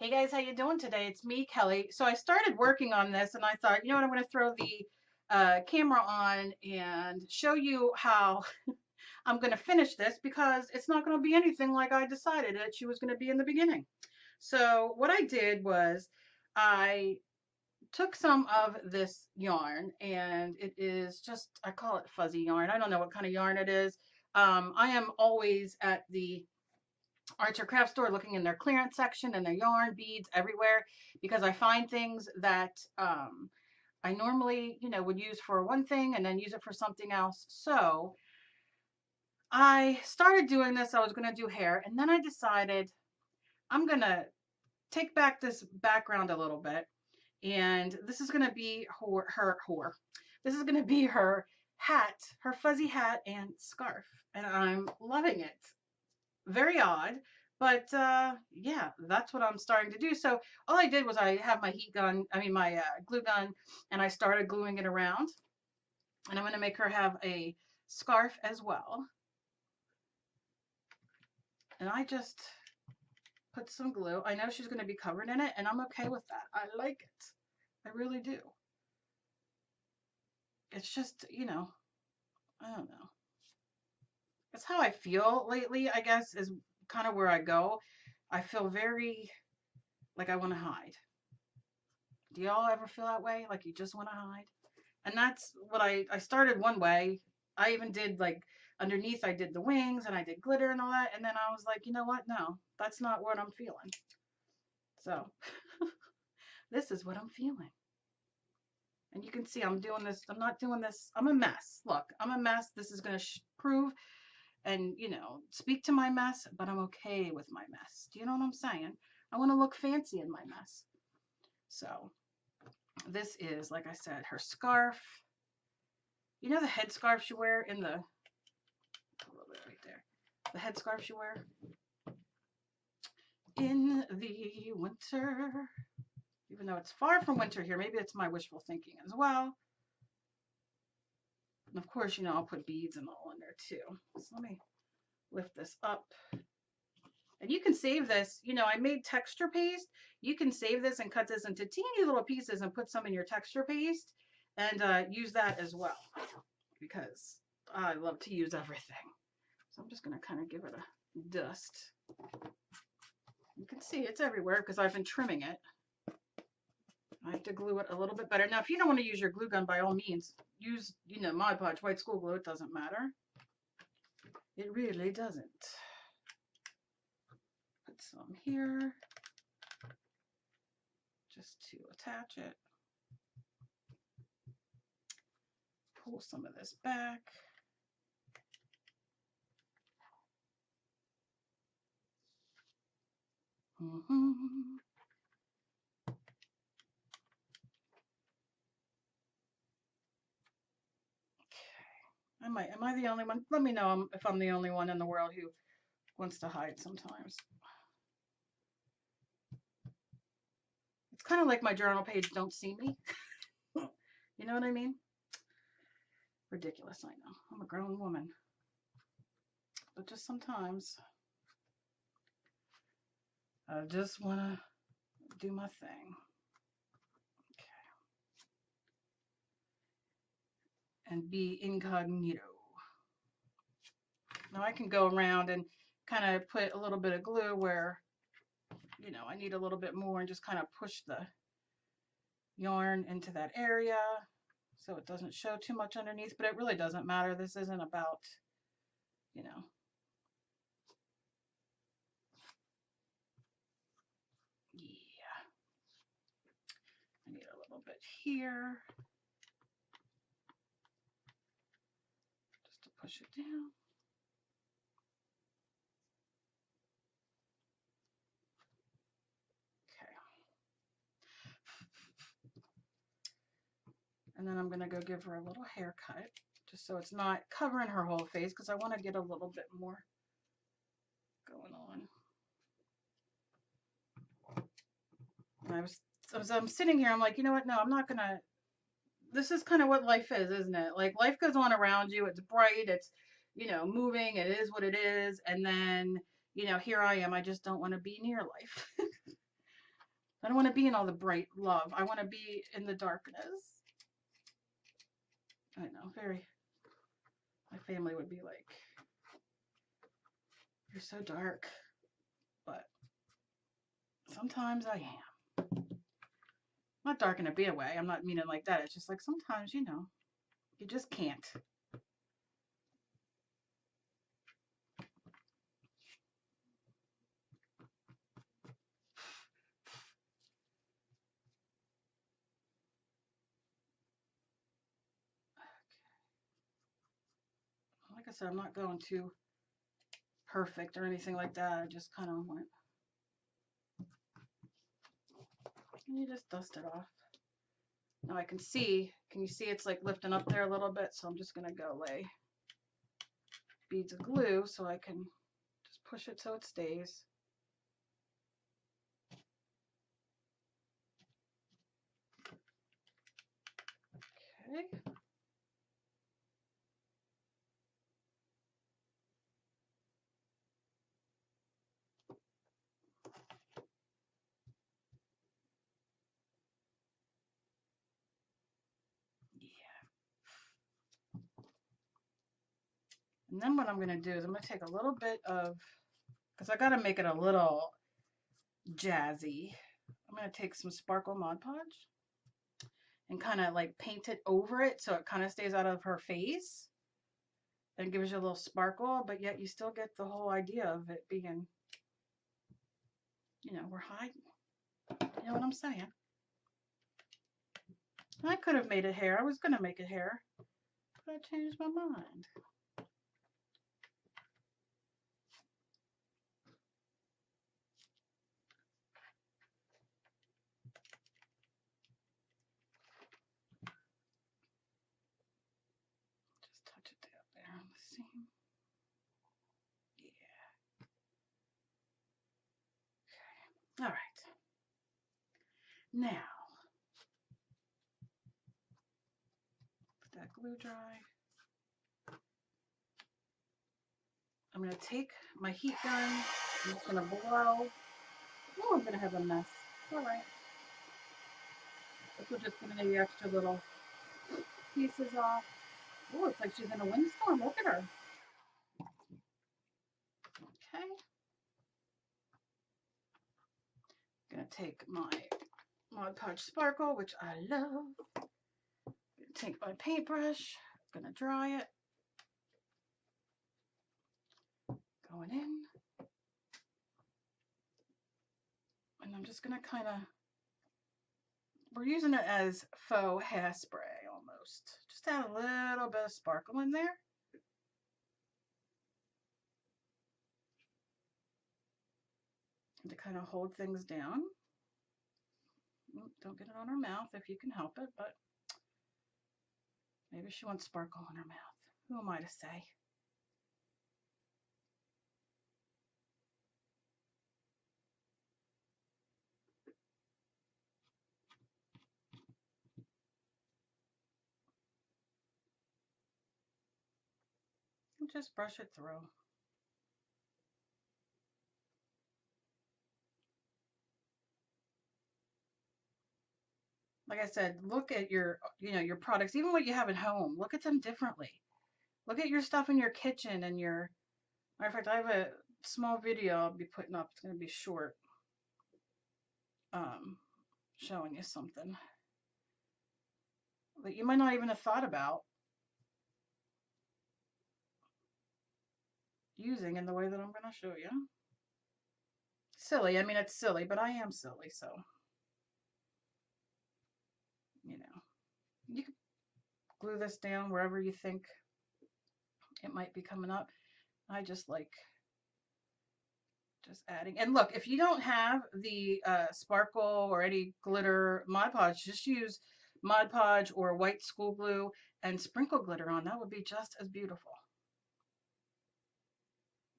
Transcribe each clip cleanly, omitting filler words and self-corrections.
Hey guys, how you doing today? It's me, Kelly. So I started working on this and I thought, you know what, I'm going to throw the camera on and show you how I'm going to finish this because it's not going to be anything like I decided that she was going to be in the beginning. So what I did was I took some of this yarn and it is just, I call it fuzzy yarn. I don't know what kind of yarn it is. I am always at the arts or craft store looking in their clearance section and their yarn beads everywhere because I find things that I normally, would use for one thing and then use it for something else. So I started doing this. I was going to do hair and then I decided I'm going to take back this background a little bit. And this is going to be This is going to be her hat, her fuzzy hat and scarf. And I'm loving it. Very odd, but yeah, that's what I'm starting to do. So all I did was I have my my glue gun, and I started gluing it around. And I'm going to make her have a scarf as well. And I just put some glue. I know she's going to be covered in it, and I'm okay with that. I like it. I really do. It's just, I don't know. That's how I feel lately, I guess, is kind of where I go. I feel very like I want to hide. Do y'all ever feel that way? Like you just want to hide? And that's what I started one way. I even did like underneath, I did the wings and I did glitter and all that. And then I was like, you know what? No, that's not what I'm feeling. So this is what I'm feeling. And you can see I'm doing this. I'm not doing this. I'm a mess. Look, I'm a mess. This is going to prove and, speak to my mess, but I'm okay with my mess. Do you know what I'm saying? I want to look fancy in my mess. So this is, like I said, her scarf. You know the headscarf you wear in the, a little bit right there, the headscarf you wear in the winter, even though it's far from winter here. Maybe it's my wishful thinking as well. And of course, I'll put beads and all in there too. So let me lift this up. And you can save this. I made texture paste. You can save this and cut this into teeny little pieces and put some in your texture paste and use that as well because I love to use everything. So I'm just going to kind of give it a dust. You can see it's everywhere because I've been trimming it. I have to glue it a little bit better. Now, if you don't want to use your glue gun, by all means, use, Mod Podge white school glue. It doesn't matter. It really doesn't. Put some here just to attach it. Pull some of this back. Am I the only one? Let me know if I'm the only one in the world who wants to hide sometimes. It's kind of like my journal page, don't see me. You know what I mean? Ridiculous, I know. I'm a grown woman. But just sometimes I just want to do my thing. Okay. And be incognito. Now I can go around and kind of put a little bit of glue where, I need a little bit more and just kind of push the yarn into that area so it doesn't show too much underneath, but it really doesn't matter. This isn't about, yeah. I need a little bit here just to push it down. And then I'm going to go give her a little haircut just so it's not covering her whole face because I want to get a little bit more going on. And I'm sitting here, I'm like, you know what? No, I'm not going to. This is kind of what life is, isn't it? Like life goes on around you. It's bright. It's, moving. It is what it is. And then, here I am. I just don't want to be near life. I don't want to be in all the bright love. I want to be in the darkness. I know, my family would be like, you're so dark. But sometimes I am. Not dark in a bad way. I'm not meaning like that. It's just like sometimes, you know, you just can't. Like I said, I'm not going too perfect or anything like that. I just kind of went. And you just dust it off. Now I can see, can you see it's like lifting up there a little bit? So I'm just going to go lay beads of glue so I can just push it so it stays. Okay. And then what I'm going to do is I'm going to take a little bit of, because I got to make it a little jazzy. I'm going to take some sparkle Mod Podge and kind of like paint it over it so it kind of stays out of her face and gives you a little sparkle, but yet you still get the whole idea of it being, you know, we're hiding. You know what I'm saying? I could have made it hair. I was going to make it hair, but I changed my mind. Just touch it down there on the seam. Yeah. Okay. All right. Now, let that glue dry. I'm going to take my heat gun. I'm just going to blow. Oh, I'm going to have a mess. All right. This will just give me the extra little pieces off. Oh, it's like she's in a windstorm. Look at her. Okay. I'm going to take my Mod Podge Sparkle, which I love. Take my paintbrush. I'm going to dry it. Going in. And I'm just going to kind of, we're using it as faux hairspray almost. Just add a little bit of sparkle in there. To kind of hold things down. Don't get it on her mouth if you can help it, but maybe she wants sparkle on her mouth. Who am I to say? Just brush it through. Like I said, look at your, you know, your products, even what you have at home. Look at them differently. Look at your stuff in your kitchen and your, matter of fact, I have a small video I'll be putting up. It's going to be short, showing you something that you might not even have thought about using in the way that I'm going to show you. Silly. I mean, it's silly, but I am silly, so, you know, you can glue this down wherever you think it might be coming up. I just like just adding. And look, if you don't have the sparkle or any glitter Mod Podge, just use Mod Podge or white school glue and sprinkle glitter on. That would be just as beautiful.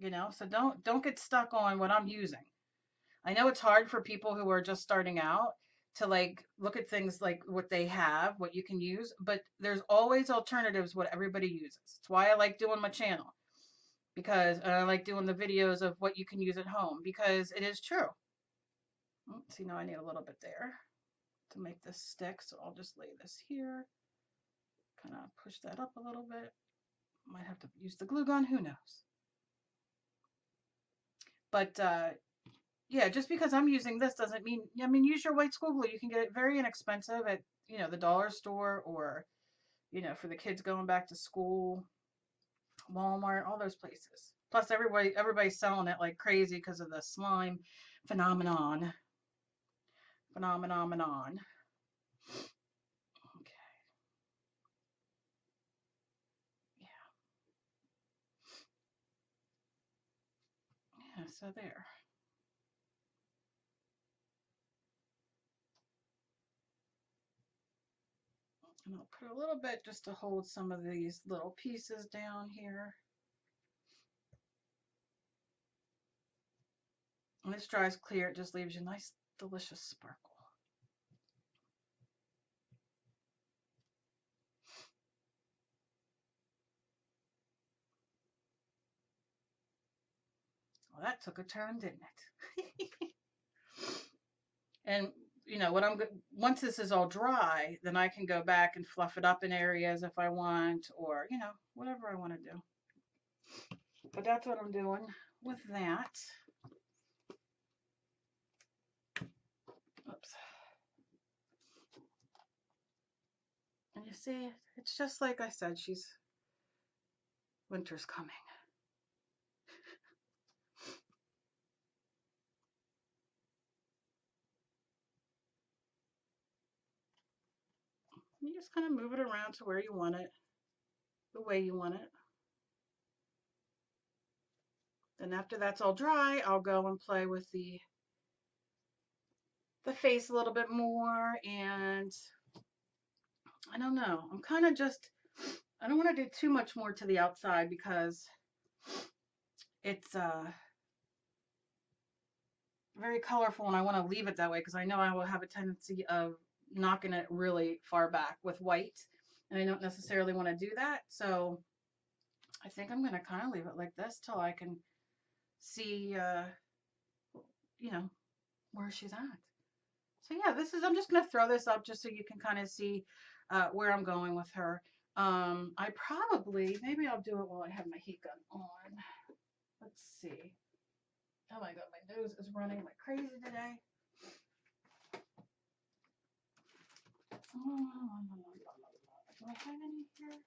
You know, so don't get stuck on what I'm using. I know it's hard for people who are just starting out to like look at things like what they have, what you can use, but there's always alternatives what everybody uses. It's why I like doing my channel, because I like doing the videos of what you can use at home, because it is true. See, now I need a little bit there to make this stick, so I'll just lay this here, kind of push that up a little bit. Might have to use the glue gun, who knows. But yeah, just because I'm using this doesn't mean, I mean, use your white school glue. You can get it very inexpensive at, you know, the dollar store, or, you know, for the kids going back to school, Walmart, all those places. Plus everybody's selling it like crazy because of the slime phenomenon. Phenomenon. Okay. Yeah, so there. And I'll put a little bit just to hold some of these little pieces down here. When this dries clear, it just leaves you a nice, delicious sparkle. Well, that took a turn, didn't it? And you know what, once this is all dry, then I can go back and fluff it up in areas if I want, or you know, whatever I want to do. But that's what I'm doing with that. Oops. And you see, it's just like I said, winter's coming. You just kind of move it around to where you want it, the way you want it. Then after that's all dry, I'll go and play with the face a little bit more, and I don't know. I'm kind of just, I don't want to do too much more to the outside because it's very colorful, and I want to leave it that way because I know I will have a tendency of knocking it really far back with white, and I don't necessarily want to do that. So I think I'm going to kind of leave it like this till I can see, you know, where she's at. So yeah, I'm just going to throw this up just so you can kind of see where I'm going with her. I probably, maybe I'll do it while I have my heat gun on. Let's see. Oh my God, my nose is running like crazy today. Do I have any here?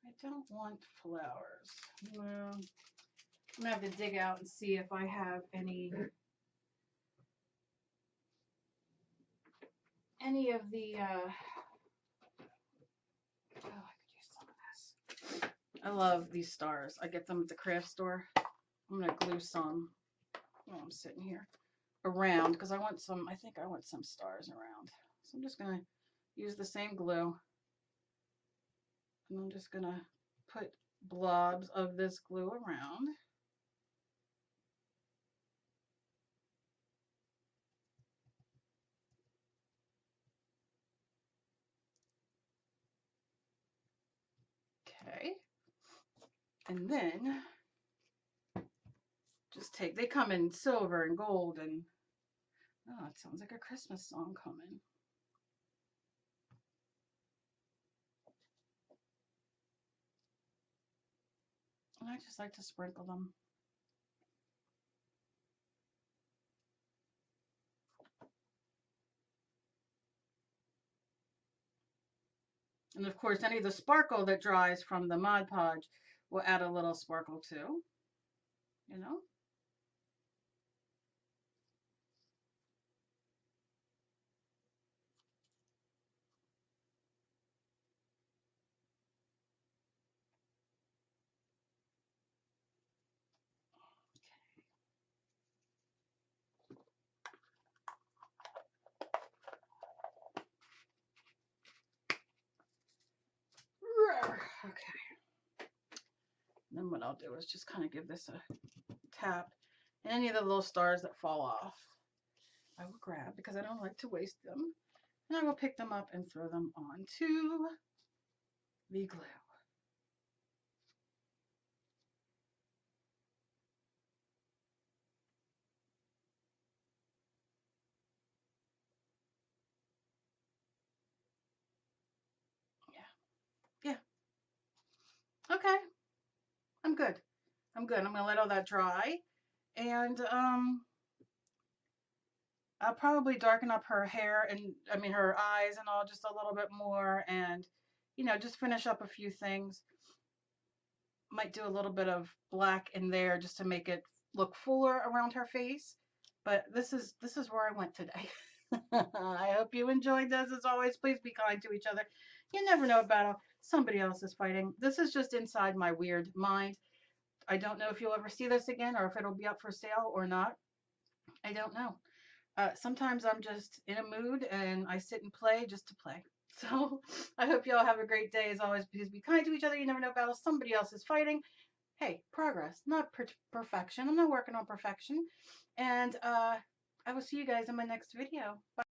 I don't want flowers. No. I'm gonna have to dig out and see if I have any of the oh, I could use some of this. I love these stars. I get them at the craft store. I'm gonna glue some while I'm sitting here around because I want some, I think I want some stars around. So I'm just gonna use the same glue, and I'm just gonna put blobs of this glue around. Okay. And then just take, they come in silver and gold, and oh, it sounds like a Christmas song coming. And I just like to sprinkle them. And of course, any of the sparkle that dries from the Mod Podge will add a little sparkle too, you know? Okay. And then what I'll do is just kind of give this a tap. And any of the little stars that fall off, I will grab because I don't like to waste them. And I will pick them up and throw them onto the glue. I'm good. I'm gonna let all that dry, and I'll probably darken up her hair and I mean her eyes and all just a little bit more, and just finish up a few things. Might do a little bit of black in there just to make it look fuller around her face. But this is where I went today. I hope you enjoyed this. As always, please be kind to each other. You never know what battle somebody else is fighting. This is just inside my weird mind. I don't know if you'll ever see this again or if it'll be up for sale or not. I don't know. Sometimes I'm just in a mood and I sit and play just to play. So I hope you all have a great day. As always, please be kind to each other. You never know battles somebody else is fighting. Hey, progress, not perfection. I'm not working on perfection. And I will see you guys in my next video. Bye.